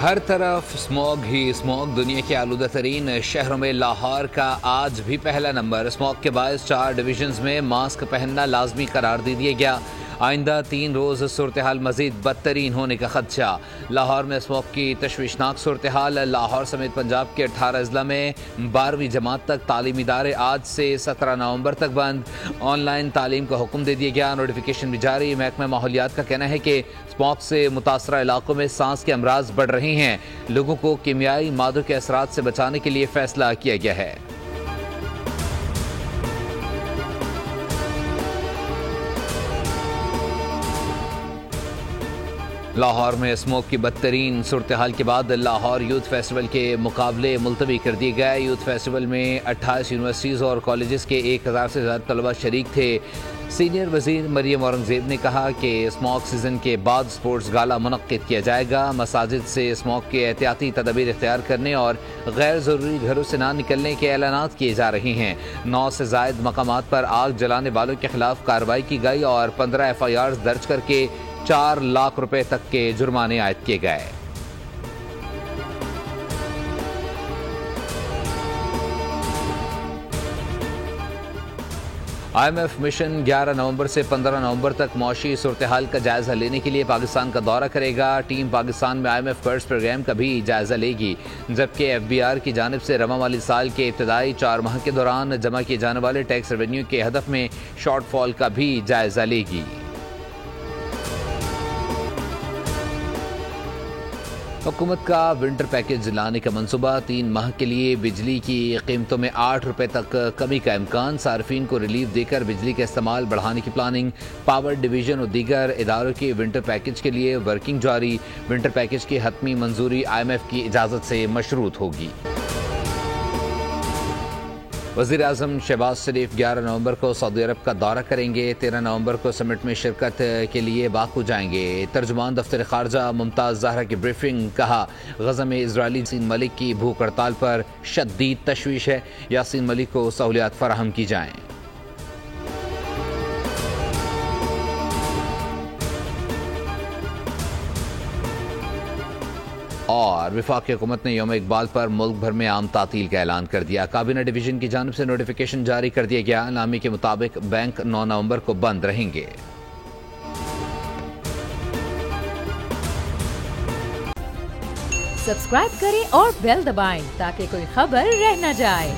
हर तरफ स्मॉग ही स्मॉग। दुनिया के आलूदा तरीन शहरों में लाहौर का आज भी पहला नंबर। स्मॉग के बायस 4 डिवीजन्स में मास्क पहनना लाजमी करार दे दिया गया। आइंदा 3 रोज़ सूरत हाल मजीद बदतरीन होने का खदशा। लाहौर में स्मॉग की तशवीशनाक सूरत हाल। लाहौर समेत पंजाब के 18 अजला में 12वीं जमात तक तालीमी इदारे आज से 17 नवंबर तक बंद। ऑनलाइन तालीम का हुक्म दे दिया गया, नोटिफिकेशन भी जारी। महकमा माहौलियात का कहना है कि स्मॉग से मुतासरा इलाकों में सांस के अमराज बढ़ रहे हैं। लोगों को कीमियाई मादों के असरात से बचाने के लिए फैसला किया गया है। लाहौर में स्मोक की बदतरीन सूरत हाल के बाद लाहौर यूथ फेस्टिवल के मुकाबले मुलतवी कर दिए गए। यूथ फेस्टिवल में 28 यूनिवर्सिटीज़ और कॉलेजेस के 1000 से ज़्यादा तलबा शरीक थे। सीनियर वजीर मरियम औरंगजेब ने कहा कि स्मॉक सीजन के बाद स्पोर्ट्स गाला मुनक्किद किया जाएगा। मसाजिद से स्मॉक के एहतियाती तदबीर इख्तियार करने और गैर ज़रूरी घरों से ना निकलने के ऐलानात किए जा रहे हैं। 9 से ज़ायद मकामात पर आग जलाने वालों के खिलाफ कार्रवाई की गई और 15 FIRs दर्ज करके 4 लाख रुपए तक के जुर्माने आयद किए गए। IMF मिशन 11 नवंबर से 15 नवंबर तक मौशी सूरत हाल का जायजा लेने के लिए पाकिस्तान का दौरा करेगा। टीम पाकिस्तान में IMF कर्ज प्रोग्राम का भी जायजा लेगी, जबकि FBR की जानिब से रवा वाली साल के इब्तदाई 4 माह के दौरान जमा किए जाने वाले टैक्स रेवेन्यू के हदफ में शॉर्टफॉल का भी जायजा लेगी। हुकूमत का विंटर पैकेज लाने का मंसूबा। 3 माह के लिए बिजली की कीमतों में 8 रुपए तक कमी का इम्कान। सार्फिन को रिलीफ देकर बिजली का इस्तेमाल बढ़ाने की प्लानिंग। पावर डिवीजन और दीगर इदारों के विंटर पैकेज के लिए वर्किंग जारी। विंटर पैकेज की हतमी मंजूरी IMF की इजाज़त से मशरूत होगी। वज़ीर आज़म शहबाज शरीफ 11 नवंबर को सऊदी अरब का दौरा करेंगे। 13 नवंबर को समिट में शिरकत के लिए बाकू जाएंगे। तर्जुमान दफ्तर खारजा मुमताज़ ज़हरा की ब्रीफिंग। कहा, गज़ा में इजरायली यासीन मलिक की भूख हड़ताल पर शदीद तशवीश है। यासीन मलिक को सहूलियात फराहम की जाएँ। और वफाकी हुकूमत ने यौम इकबाल पर मुल्क भर में आम तातील का ऐलान कर दिया। काबीना डिवीजन की जानिब से नोटिफिकेशन जारी कर दिया गया। नामी के मुताबिक बैंक 9 नवंबर को बंद रहेंगे। सब्सक्राइब करें और बेल दबाएं ताकि कोई खबर रह न जाए।